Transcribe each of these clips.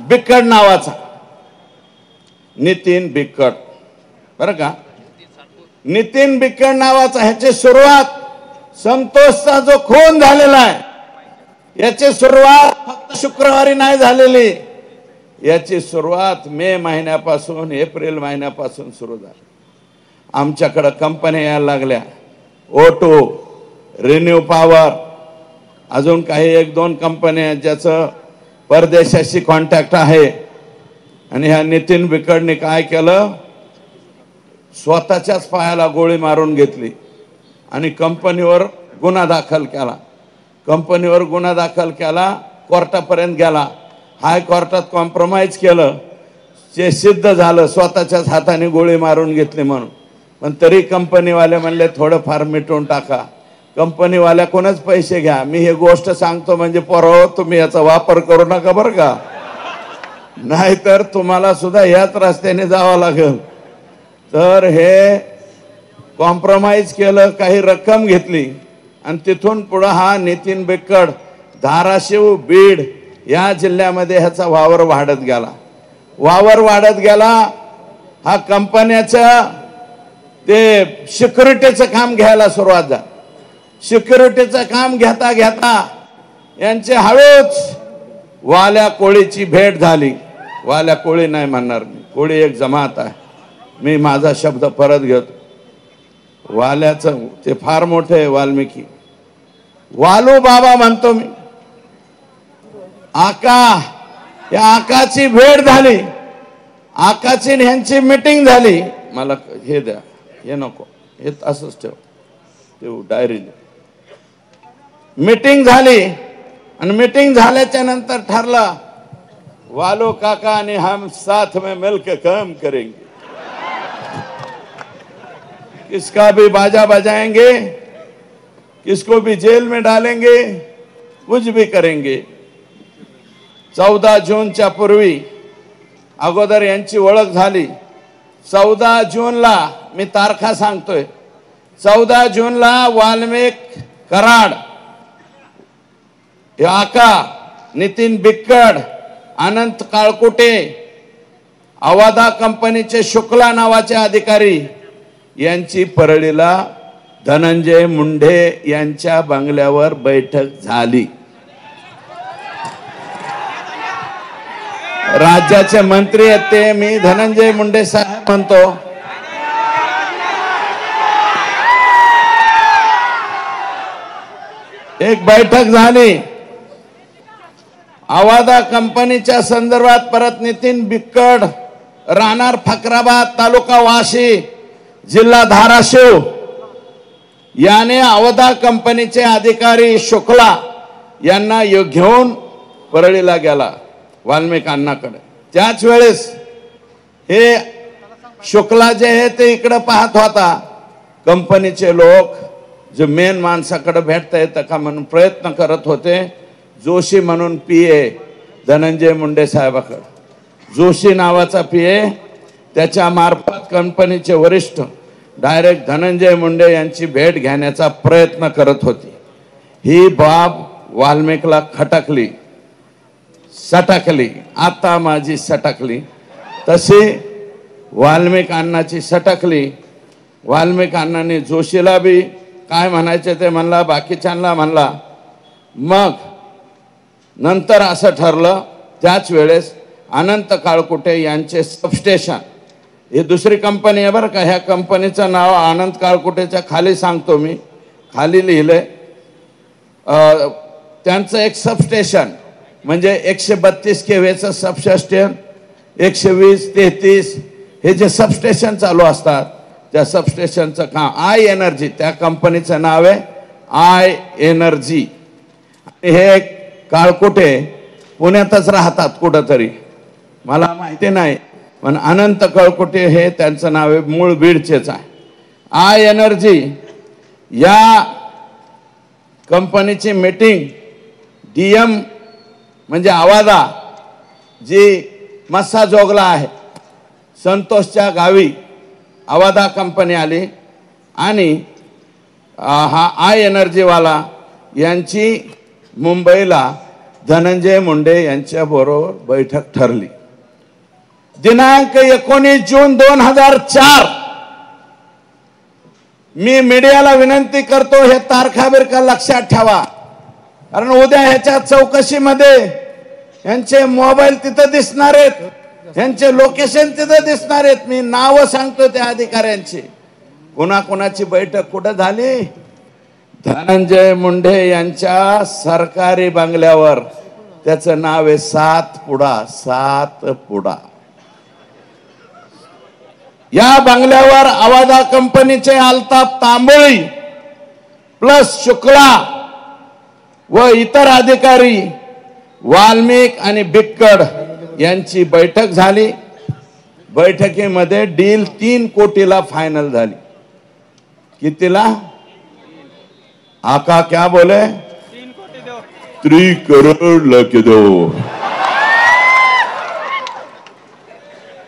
बिक्कड नावाचा, नितीन बिक्कड, बरं का, नितीन बिक्कड नावाचा, ह्याची सुरुवात संतोषचा जो खून झालेला आहे याची सुरुवात फक्त शुक्रवारी नाही झालेली, याची सुरुवात मे महिन्यापासून एप्रिल महिन्यापासून सुरू झाली. आमच्याकडे कंपन्या यायला लागल्या, O2, रिन्यू पॉवर, अजून काही 1-2 कंपन्या ज्याचं परदेशाशी कॉन्टॅक्ट आहे. आणि ह्या नितीन बिक्कडने काय केलं, स्वतःच्याच पायाला गोळी मारून घेतली आणि कंपनीवर गुन्हा दाखल केला. कंपनीवर गुन्हा दाखल केला, कोर्टापर्यंत गेला, हायकोर्टात कॉम्प्रोमाइज केलं, जे सिद्ध झालं स्वतःच्याच हाताने गोळी मारून घेतली म्हणून. पण तरी कंपनीवाले म्हणले थोडंफार मिटवून टाका. कंपनीवाल्याकडूनच पैसे घ्या. मी हे गोष्ट सांगतो म्हणजे पोरांनो, तुम्ही याचा वापर करू नका बरं का, नाहीतर तुम्हाला सुद्धा याच रस्त्याने जावं लागेल. तर हे कॉम्प्रोमाइज केलं, काही रक्कम घेतली आणि तिथून पुढं हा नितीन बिक्कड धाराशिव, बीड या जिल्ह्यामध्ये ह्याचा वावर वाढत गेला. वावर वाढत गेला. हा कंपन्याच्या ते सिक्युरिटीचं काम घ्यायला सुरुवात झाली. सिक्युरिटीचं काम घेता घेता यांचे हळूच वाल्या कोळीची भेट झाली. वाल्या कोळी नाही म्हणणार मी, कोळी एक जमात आहे, मी माझा शब्द परत घेतो. वाल्याचं ते फार मोठे आहे, वाल्मिकी, वालू बाबा म्हणतो मी, आका, या आकाची भेट झाली. आकाची ह्यांची मीटिंग झाली. मला हे द्या, हे नको, हे असंच ठेव, ते डायरी. मीटिंग झाली आणि मीटिंग झाल्याच्या नंतर ठरलं, वालो काका आणि हम साथ में मिलकर काम करेंगे, किसका भी बाजा बजाएंगे, किसको भी जेल में डालेंगे, कुछ भी करेंगे. 14 जूनच्या पूर्वी अगोदर यांची ओळख झाली. 14 जूनला, मी तारखा सांगतोय, 14 जूनला वाल्मिक कराड, आका, नितीन बिक्कड, अनंत काळकुटे, अवादा कंपनीचे शुक्ला नावाचे अधिकारी यांची परळीला धनंजय मुंडे यांच्या बंगल्यावर बैठक झाली. राज्याचे मंत्री आहेत ते, मी धनंजय मुंडे साहेब म्हणतो. एक बैठक झाली. अवादा कंपनीच्या संदर्भात परत नितीन बिक्कड, राहणार फकराबाद, तालुका वाशी, जिल्हा धाराशिव, याने अवादा कंपनीचे अधिकारी शुक्ला यांना घेऊन परळीला गेला वाल्मिक अण्णाकडे. त्याच वेळेस हे शुक्ला जे आहे ते इकडे पाहत होता. कंपनीचे लोक जे मेन माणसाकडे भेटता येतं का म्हणून प्रयत्न करत होते. जोशी म्हणून PA धनंजय मुंडे साहेबाकडे, जोशी नावाचा PA, त्याच्या मार्फत कंपनीचे वरिष्ठ डायरेक्ट धनंजय मुंडे यांची भेट घेण्याचा प्रयत्न करत होते. ही बाब वाल्मिकला खटकली, सटकली. आता माझी सटकली तशी वाल्मिक अण्णाची सटकली. वाल्मिक अण्णांनी जोशीला बी काय म्हणायचे ते म्हणला, बाकीच्यांना म्हणला. मग नंतर असं ठरलं, त्याच वेळेस अनंत काळकुटे यांचे सबस्टेशन, ही दुसरी कंपनी आहे बरं का, ह्या कंपनीचं नाव अनंत काळकुटेच्या खाली सांगतो मी, खाली लिहिलंय. त्यांचं एक सबस्टेशन म्हणजे 132 kVचं सबस्टेशन, 120, 33 हे जे सबस्टेशन चालू असतात त्या सबस्टेशनचं काम आय एनर्जी, त्या कंपनीचं नाव आहे आय एनर्जी. हे काळकुटे पुण्यातच राहतात कुठंतरी, मला माहिती नाही, पण अनंत काळकुटे हे त्यांचं नाव आहे, मूळ बीडचेच आहे. आय एनर्जी या कंपनीची मीटिंग DM म्हणजे अवादा जी मस्सा जोगला आहे, संतोषच्या गावी अवादा कंपनी आली आणि हा आय एनर्जीवाला यांची मुंबईला धनंजय मुंडे यांच्या बरोबर बैठक ठरली। दिनांक 19 जून 2004 मी मीडियाला विनंती करतो, हे तारखा बिरखा लक्षात ठेवा, कारण उद्या ह्याच्या चौकशीमध्ये यांचे मोबाईल तिथं दिसणार आहेत, यांचे लोकेशन तिथं दिसणार आहेत। मी नाव सांगतो त्या अधिकाऱ्यांची, कोणाकोणाची बैठक कुठं झाली। धनंजय मुंडे यांच्या सरकारी बंगल्यावर, त्याचं नाव आहे सातपुडा। या बंगल्यावर अवादा कंपनीचे अल्ताफ तांबोळी प्लस शुक्ला व इतर अधिकारी वाल्मिक आणि बिक्कड यांची बैठक झाली। बैठकीमध्ये डील 3 कोटीला फायनल झाली। कितीला? आका क्या बोले? 3 करोड़ लग दो।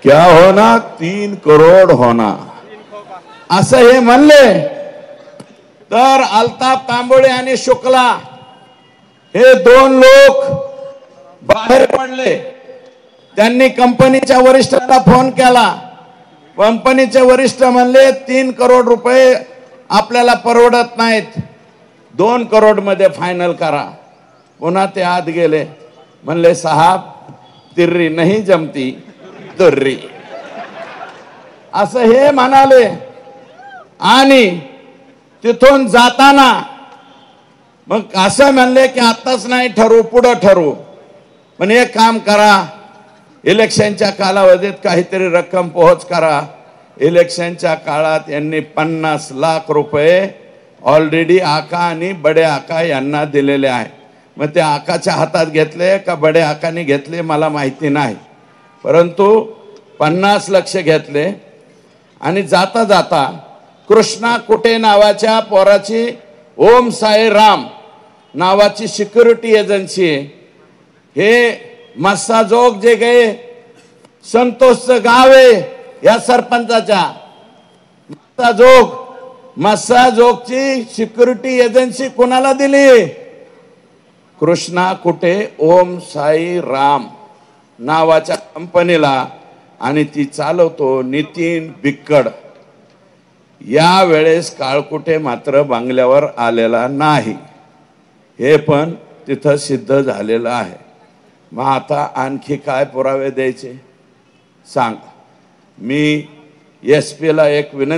क्या होना? 3 करोड़ होना, असं हे म्हणले। तर अल्ताफ तांबोळे आणि शुक्ला हे 2 लोक बाहेर पडले। त्यांनी कंपनीच्या वरिष्ठांना फोन केला। कंपनीचे वरिष्ठ म्हणले 3 करोड रुपये आपल्याला परवडत नाहीत, 2 करोड मध्ये फायनल करा। पुन्हा ते आत गेले, म्हणले साहब तिर्री नहीं जमती तुर्री, असं हे म्हणाले। आणि तिथून जाताना मग असं म्हणले की आताच नाही ठरवू, पुढे ठरवू, पण एक काम करा, इलेक्शनच्या कालावधीत काहीतरी रक्कम पोहोच करा। इलेक्शनच्या काळात यांनी 50 लाख रुपये ऑलरेडी आका आणि बडे आका यांना दिलेले आहे। मग ते आकाच्या हातात घेतले का बडे आकाने घेतले मला माहिती नाही, परंतु 50 लाख घेतले। आणि जाता जाता कृष्णा कुटे नावाच्या पोराची ओम साई राम नावाची सिक्युरिटी एजन्सी आहे। हे मस्साजोग जे गए संतोषचं गाव आहे या सरपंचाच्या, मस्साजोगची सिक्युरिटी एजन्सी कोणाला दिली? कृष्णा कुटे ओम साई राम नावाच्या कंपनीला, आणि ती चालवतो नितीन बिक्कड। या वेळेस काळकुटे मात्र बंगल्यावर आलेला नाही, हे पण तिथं सिद्ध झालेलं आहे। मग आता आणखी काय पुरावे द्यायचे सांग? मी SP ला एक विनंती